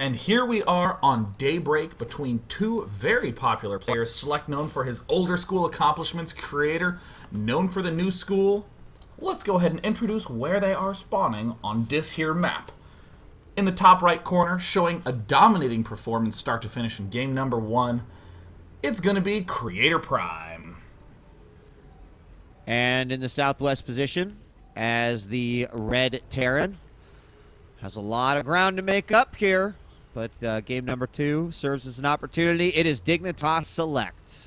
And here we are on Daybreak between two very popular players. Select known for his older school accomplishments, Creator known for the new school. Let's go ahead and introduce where they are spawning on this here map. In the top right corner, showing a dominating performance start to finish in game number 1, it's going to be CreatorPrime. And in the southwest position, as the red Terran, has a lot of ground to make up here. But game number 2 serves as an opportunity. It is dignitas.SeleCT.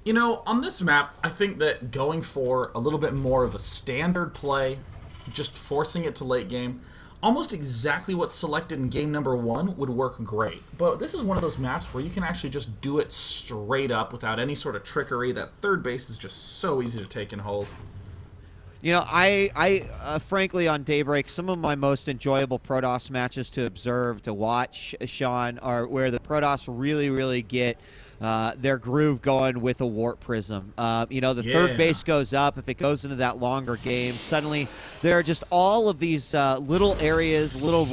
You know, on this map, I think that going for a little bit more of a standard play, just forcing it to late game, almost exactly what's selected in game number 1 would work great. But this is one of those maps where you can actually just do it straight up without any sort of trickery. That third base is just so easy to take and hold. You know, I frankly, on Daybreak, some of my most enjoyable Protoss matches to observe, to watch, Sean, are where the Protoss really get their groove going with a Warp Prism. You know, the third base goes up. If it goes into that longer game, suddenly there are just all of these little areas, little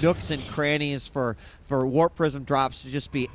nooks and crannies for Warp Prism drops to just be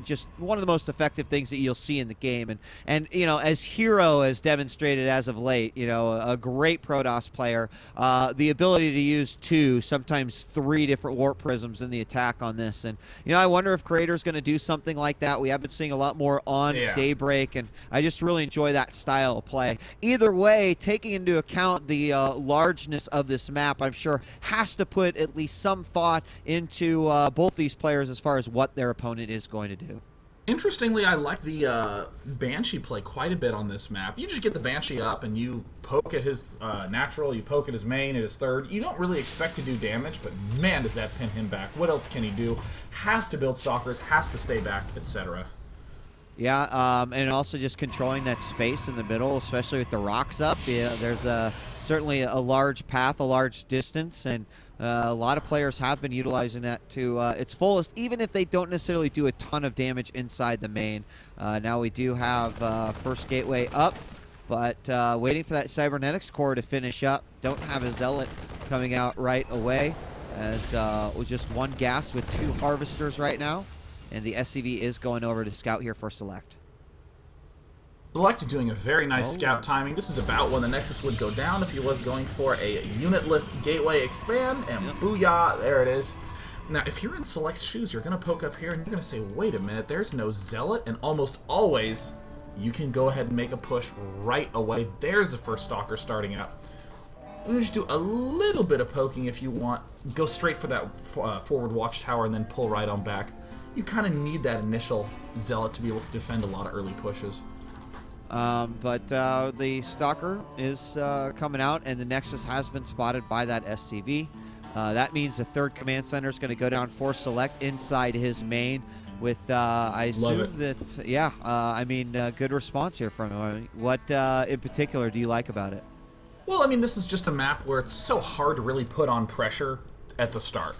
just one of the most effective things that you'll see in the game. And you know, as Hero has demonstrated as of late, you know, a great Protoss player, the ability to use 2, sometimes 3 different Warp Prisms in the attack on this. And, you know, I wonder if Creator's going to do something like that. We have been seeing a lot more on Daybreak, and I just really enjoy that style of play. Either way, taking into account the largeness of this map, I'm sure has to put at least some thought into both these players as far as what their opponent is going to do. Interestingly, I like the Banshee play quite a bit on this map. You just get the Banshee up and you poke at his natural, you poke at his main, at his third. You don't really expect to do damage, but man, does that pin him back. What else can he do? Has to build stalkers, has to stay back, etc. Yeah, and also just controlling that space in the middle, especially with the rocks up. Yeah, there's certainly a large path, a large distance, and a lot of players have been utilizing that to its fullest, even if they don't necessarily do a ton of damage inside the main. Now we do have first gateway up, but waiting for that cybernetics core to finish up. Don't have a zealot coming out right away, as with just 1 gas with 2 harvesters right now, and the SCV is going over to scout here for Select. Select doing a very nice scout timing. This is about when the Nexus would go down if he was going for a unitless gateway expand, and booyah, there it is. Now, if you're in Select's shoes, you're going to poke up here and you're going to say, wait a minute, there's no Zealot, and almost always you can go ahead and make a push right away. There's the first Stalker starting out. You can just do a little bit of poking if you want. Go straight for that forward watchtower and then pull right on back. You kind of need that initial Zealot to be able to defend a lot of early pushes. But the Stalker is coming out, and the Nexus has been spotted by that SCV. That means the 3rd command center is going to go down for Select inside his main with, I assume that, I mean, good response here from him. What in particular do you like about it? Well, I mean, this is just a map where it's so hard to really put on pressure at the start.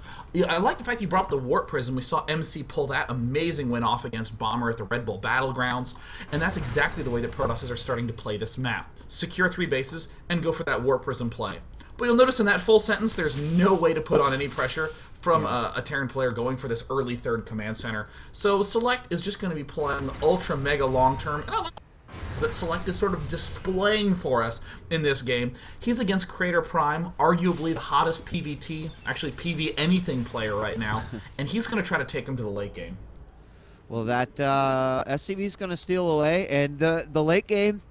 I like the fact you brought up the Warp Prism. We saw MC pull that amazing win off against Bomber at the Red Bull Battlegrounds, and that's exactly the way that Protosses are starting to play this map. Secure 3 bases and go for that Warp Prism play. But you'll notice in that full sentence, there's no way to put on any pressure from a Terran player going for this early 3rd command center. So Select is just going to be playing ultra mega long term, and I like that Select is sort of displaying for us in this game. He's against CreatorPrime, arguably the hottest PvT, actually PV anything player right now, and he's going to try to take him to the late game. Well, that SCV is going to steal away, and the late game,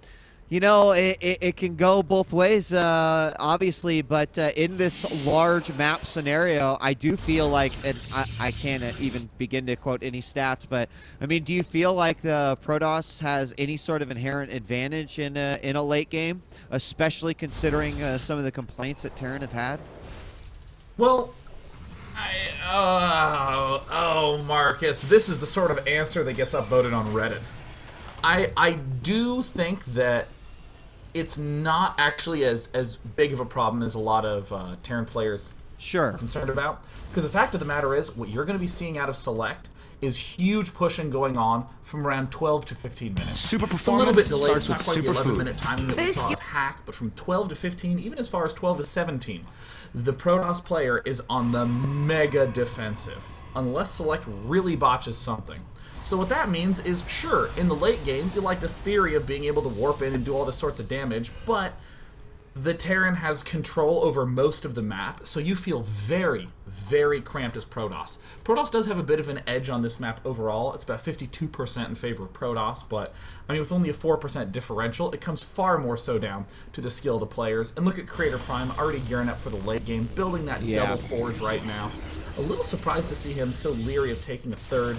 you know, it can go both ways, obviously, but in this large map scenario, I do feel like, and I can't even begin to quote any stats, but, I mean, do you feel like the Protoss has any sort of inherent advantage in a late game, especially considering some of the complaints that Terran have had? Well, Marcus, this is the sort of answer that gets upvoted on Reddit. I do think that it's not actually as big of a problem as a lot of Terran players are concerned about. Because the fact of the matter is, what you're going to be seeing out of Select is huge pushing going on from around 12 to 15 minutes. Super It's a little bit performance delayed. It's starts not with quite the super 11-minute timing that we saw of Hack, but from 12 to 15, even as far as 12 to 17, the Protoss player is on the mega defensive, unless Select really botches something. So what that means is, sure, in the late game, you like this theory of being able to warp in and do all this sorts of damage, but the Terran has control over most of the map, so you feel very, very cramped as Protoss. Protoss does have a bit of an edge on this map overall. It's about 52% in favor of Protoss, but I mean, with only a 4% differential, it comes far more so down to the skill of the players. And look at CreatorPrime already gearing up for the late game, building that double forge right now. A little surprised to see him so leery of taking a third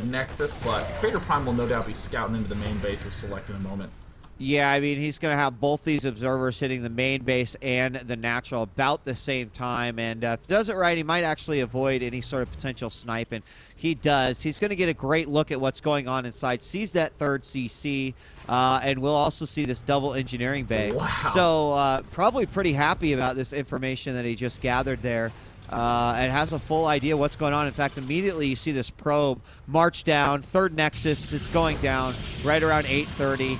Nexus, but CreatorPrime will no doubt be scouting into the main base of Select in a moment. Yeah, I mean, he's going to have both these observers hitting the main base and the natural about the same time, and if he does it right, he might actually avoid any sort of potential snipe, and he does. He's going to get a great look at what's going on inside, sees that third CC, and we'll also see this double engineering bay. Wow. So probably pretty happy about this information that he just gathered there. And has a full idea what's going on. In fact, immediately you see this probe march down, third Nexus, it's going down right around 8:30,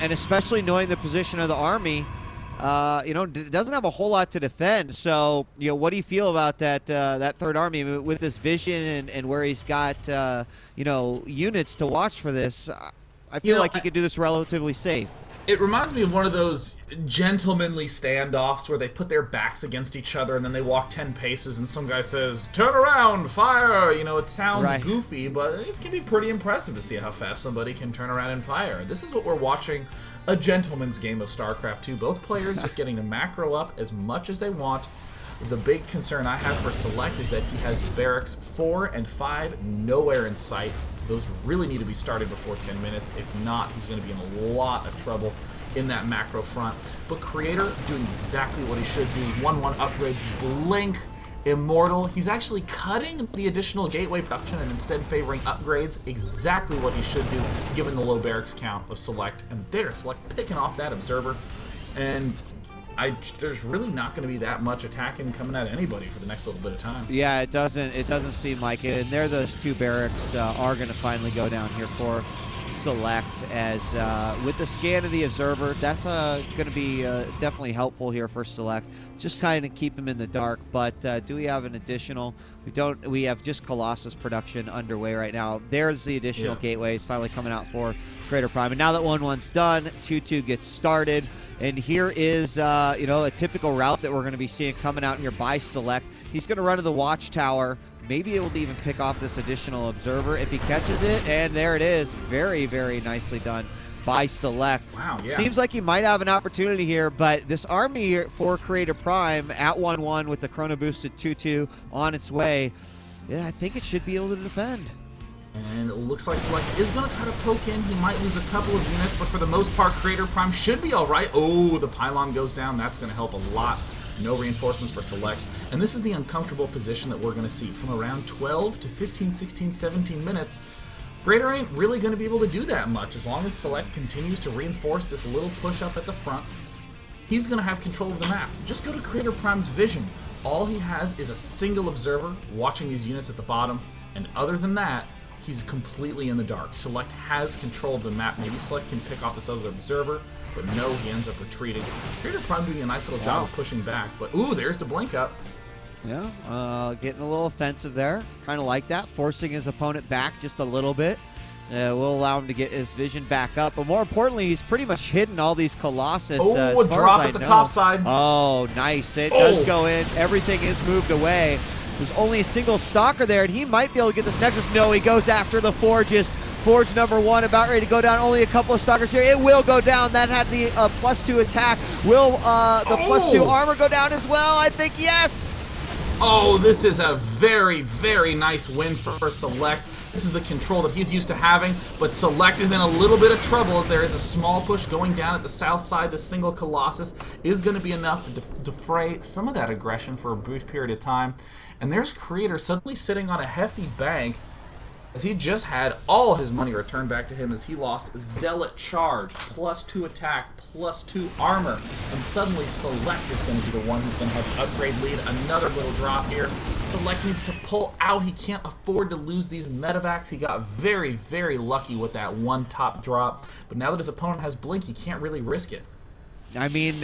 and especially knowing the position of the army, doesn't have a whole lot to defend. So, what do you feel about that that third army with this vision and where he's got units to watch for this? I feel like he could do this relatively safe. It reminds me of one of those gentlemanly standoffs where they put their backs against each other and then they walk 10 paces and some guy says, "Turn around, fire!" It sounds goofy, but it can be pretty impressive to see how fast somebody can turn around and fire. This is what we're watching, a gentleman's game of StarCraft 2. Both players just getting the macro up as much as they want. The big concern I have for Select is that he has barracks 4 and 5 nowhere in sight. Those really need to be started before 10 minutes. If not, he's going to be in a lot of trouble in that macro front. But Creator doing exactly what he should do. 1-1 upgrade, blink, immortal. He's actually cutting the additional gateway production and instead favoring upgrades. Exactly what he should do given the low barracks count of Select. And there, Select picking off that observer. And there's really not going to be that much attacking coming at anybody for the next little bit of time. Yeah, it doesn't seem like it. And there those two barracks are going to finally go down here for Select, as with the scan of the observer, that's going to be definitely helpful here for Select. Just kind of keep him in the dark. But do we have an additional? We don't. We have just Colossus production underway right now. There's the additional gateways finally coming out for CreatorPrime. And now that 1-1's done, 2-2 gets started. And here is, a typical route that we're going to be seeing coming out here by Select. He's going to run to the watchtower. Maybe it will even pick off this additional observer if he catches it. And there it is. Very, very nicely done by Select. Wow, yeah. Seems like he might have an opportunity here, but this army for CreatorPrime at 1-1 with the chrono boosted 2-2 on its way, I think it should be able to defend. And it looks like Select is going to try to poke in. He might lose a couple of units, but for the most part, CreatorPrime should be all right. Oh, the pylon goes down. That's going to help a lot. No reinforcements for Select. And this is the uncomfortable position that we're going to see. From around 12 to 15, 16, 17 minutes, Creator ain't really going to be able to do that much. As long as Select continues to reinforce this little push up at the front, he's going to have control of the map. Just go to CreatorPrime's vision. All he has is a single observer watching these units at the bottom, and other than that, he's completely in the dark. Select has control of the map. Maybe Select can pick off this other observer, but no, he ends up retreating. CreatorPrime doing a nice little job of pushing back, but ooh, there's the blink up. Yeah, getting a little offensive there. Kind of like that, forcing his opponent back just a little bit. Will allow him to get his vision back up, but more importantly, he's pretty much hidden all these Colossus. Oh, a drop at the top side. Oh, nice. It does go in. Everything is moved away. There's only a single stalker there, and he might be able to get this Nexus. No, he goes after the forges. Forge number 1 about ready to go down. Only a couple of stalkers here. It will go down. That had the +2 attack. Will the +2 armor go down as well? I think yes. Oh, this is a very, very nice win for Select. This is the control that he's used to having, but Select is in a little bit of trouble as there is a small push going down at the south side. The single Colossus is going to be enough to defray some of that aggression for a brief period of time. And there's Creator suddenly sitting on a hefty bank as he just had all his money returned back to him as he lost Zealot Charge, +2 attack, +2 armor. And suddenly Select is going to be the one who's going to have the upgrade lead. Another little drop here. Select needs to pull out. He can't afford to lose these medevacs. He got very, very lucky with that one top drop. But now that his opponent has Blink, he can't really risk it. I mean,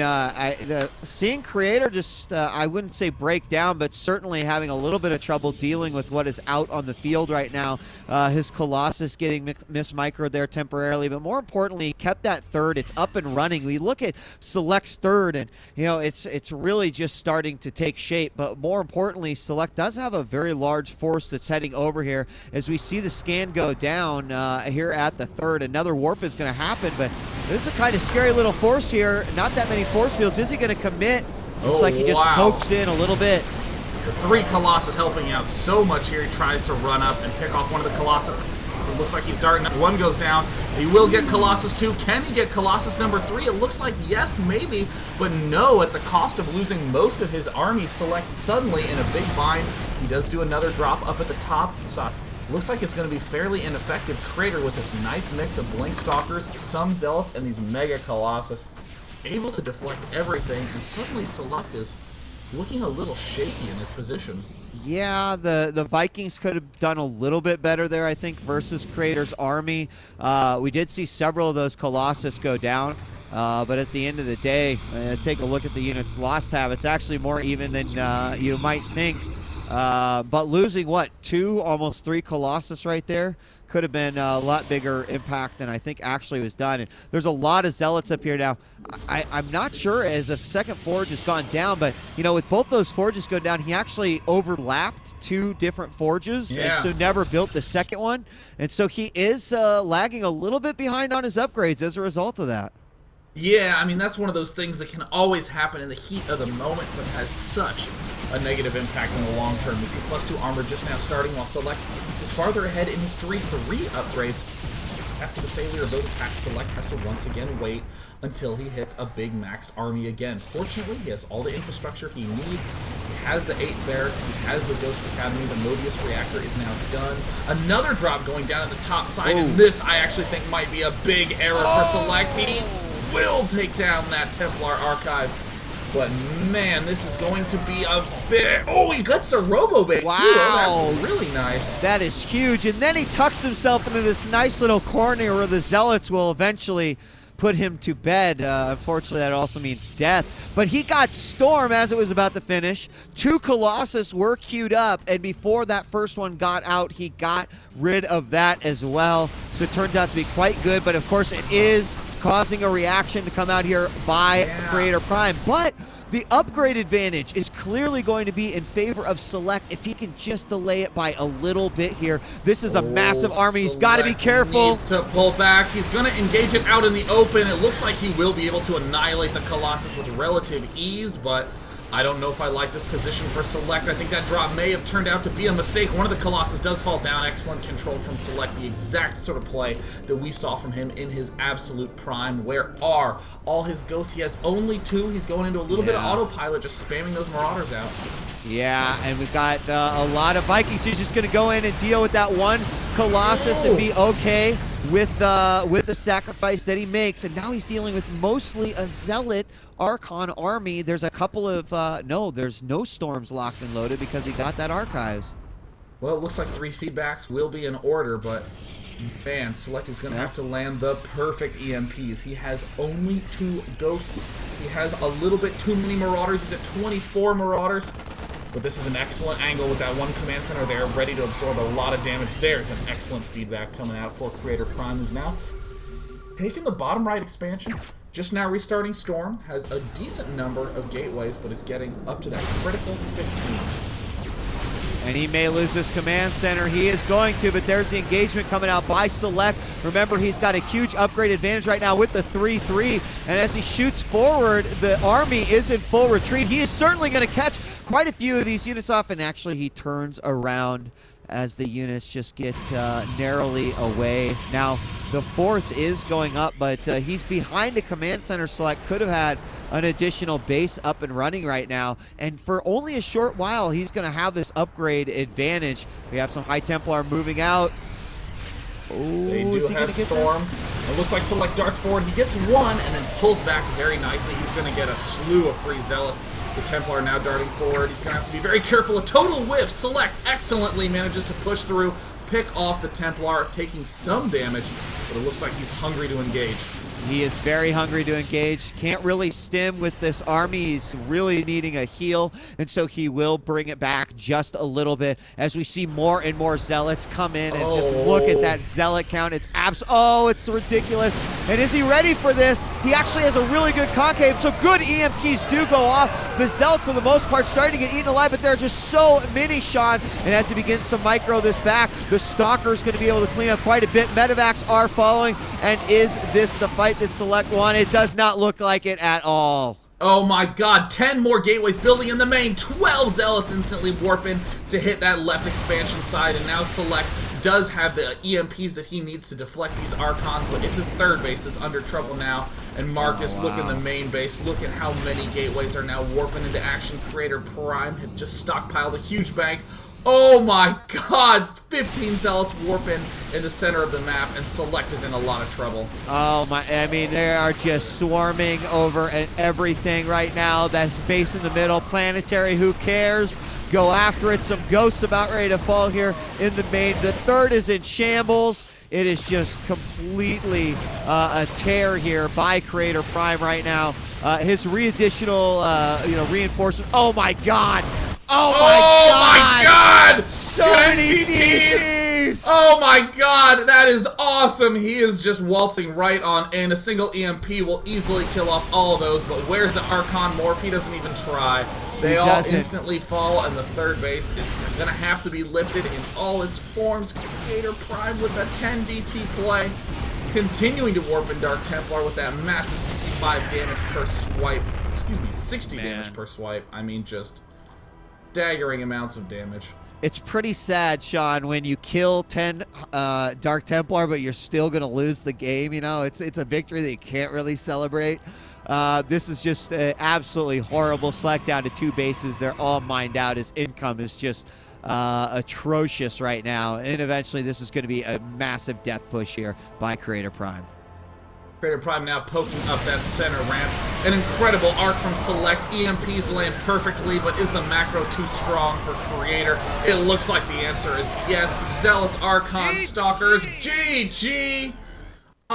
seeing Creator just, I wouldn't say break down, but certainly having a little bit of trouble dealing with what is out on the field right now. His Colossus getting mis-microed there temporarily, but more importantly, he kept that third. It's up and running. We look at Select's third, and, you know, it's really just starting to take shape. But more importantly, Select does have a very large force that's heading over here. As we see the scan go down here at the third, another warp is going to happen, but this is a kind of scary little force here. Not that many force fields. Is he going to commit? Looks like he just pokes in a little bit. The 3 Colossus helping out so much here. He tries to run up and pick off one of the Colossus. So it looks like he's darting up. 1 goes down. He will get Colossus 2. Can he get Colossus number 3? It looks like yes, maybe, but no, at the cost of losing most of his army. Select suddenly in a big bind. He does do another drop up at the top. So looks like it's going to be fairly ineffective. Creator with this nice mix of Blink Stalkers, some Zealots, and these Mega Colossus. Able to deflect everything, and suddenly Select is looking a little shaky in his position. Yeah, the Vikings could have done a little bit better there, I think, versus Creator's army. We did see several of those Colossus go down, but at the end of the day, take a look at the units lost have. It's actually more even than you might think. But losing, what, 2, almost 3 Colossus right there? Could have been a lot bigger impact than I think actually was done. And there's a lot of Zealots up here now. I'm not sure as a second forge has gone down, but, you know, with both those forges going down, he actually overlapped 2 different forges, and so never built the second one. And so he is lagging a little bit behind on his upgrades as a result of that. Yeah, I mean, that's one of those things that can always happen in the heat of the moment, but has such a negative impact in the long term. We see +2 armor just now starting, while Select is farther ahead in his 3 upgrades. After the failure of those attacks, Select has to once again wait until he hits a big maxed army again. Fortunately, he has all the infrastructure he needs. He has the 8 barracks, he has the Ghost Academy, the Mobius reactor is now done. Another drop going down at the top side, and this I actually think might be a big error for Select. He will take down that Templar Archives. But man, this is going to be a big... Oh, he gets the Robo-Bait too. Oh, that's really nice. That is huge. And then he tucks himself into this nice little corner where the Zealots will eventually put him to bed. Unfortunately, that also means death. But he got Storm as it was about to finish. 2 Colossus were queued up, and before that first one got out, he got rid of that as well. So it turns out to be quite good, but of course it is causing a reaction to come out here by CreatorPrime. But the upgrade advantage is clearly going to be in favor of Select if he can just delay it by a little bit here. This is a massive army. He's got to be careful. Needs to pull back. He's going to engage it out in the open. It looks like he will be able to annihilate the Colossus with relative ease, but I don't know if I like this position for Select. I think that drop may have turned out to be a mistake. One of the Colossus does fall down. Excellent control from Select. The exact sort of play that we saw from him in his absolute prime. Where are all his ghosts? He has only 2. He's going into a little bit of autopilot, just spamming those Marauders out. Yeah, and we've got a lot of Vikings. He's just going to go in and deal with that one Colossus and be okay with the sacrifice that he makes. And now he's dealing with mostly a Zealot Archon army. There's a couple of, no, there's no Storms locked and loaded because he got that Archives. Well, it looks like 3 feedbacks will be in order, but man, Select is going to have to land the perfect EMPs. He has only 2 Ghosts. He has a little bit too many Marauders. He's at 24 Marauders. But this is an excellent angle with that one command center there, ready to absorb a lot of damage. There's an excellent feedback coming out for CreatorPrime, who's now taking the bottom right expansion. Just now restarting Storm, has a decent number of gateways, but is getting up to that critical 15. And he may lose his command center. He is going to, but there's the engagement coming out by Select. Remember, he's got a huge upgrade advantage right now with the 3-3. And as he shoots forward, the army is in full retreat. He is certainly going to catch quite a few of these units off, and actually he turns around as the units just get narrowly away. Now, the 4th is going up, but he's behind a command center. Select could have had an additional base up and running right now, and for only a short while, he's going to have this upgrade advantage. We have some High Templar moving out. They do have Storm. It looks like Select darts forward. He gets one and then pulls back very nicely. He's going to get a slew of free Zealots. The Templar now darting forward. He's going to have to be very careful. A total whiff. Select excellently manages to push through, pick off the Templar, taking some damage, but it looks like he's hungry to engage. He is very hungry to engage. Can't really stim with this army. He's really needing a heal, and so he will bring it back just a little bit as we see more and more Zealots come in. And just look at that Zealot count. It's it's ridiculous. And is he ready for this? He actually has a really good concave, so good EMPs do go off. The Zealots, for the most part, starting to get eaten alive, but there are just so many, Sean. And as he begins to micro this back, the Stalker's going to be able to clean up quite a bit. Medevacs are following, and is this the fight that Select won? It does not look like it at all. Oh my god, 10 more gateways building in the main. 12 Zealots instantly warping to hit that left expansion side, and now Select does have the EMPs that he needs to deflect these Archons, but it's his third base that's under trouble now. And Marcus, look in the main base. Look at how many gateways are now warping into action. CreatorPrime had just stockpiled a huge bank. Oh my god, 15 Zealots warping in the center of the map, and Select is in a lot of trouble. Oh my, I mean, they are just swarming over and everything right now. That's base in the middle. Planetary, who cares? Go after it. Some ghosts about ready to fall here in the main. The third is in shambles. It is just completely a tear here by CreatorPrime right now. His additional reinforcement. Oh my god! Oh my god! So 10 many DTs! Oh my god, that is awesome. He is just waltzing right on in. A single EMP will easily kill off all of those, but where's the Archon Morph? He doesn't even try. They all instantly fall, and the third base is going to have to be lifted in all its forms. CreatorPrime with a 10 DT play. Continuing to warp in Dark Templar with that massive 65 damage per swipe. Excuse me, 60 damage per swipe. I mean, just staggering amounts of damage. It's pretty sad, Sean, when you kill 10 Dark Templar, but you're still going to lose the game. You know, it's a victory that you can't really celebrate. This is just absolutely horrible. Select down to 2 bases. They're all mined out. His income is just atrocious right now. And eventually this is going to be a massive death push here by CreatorPrime. CreatorPrime now poking up that center ramp. An incredible arc from Select. EMPs land perfectly, but is the macro too strong for Creator? It looks like the answer is yes. Zealots, Archons, Stalkers, GG!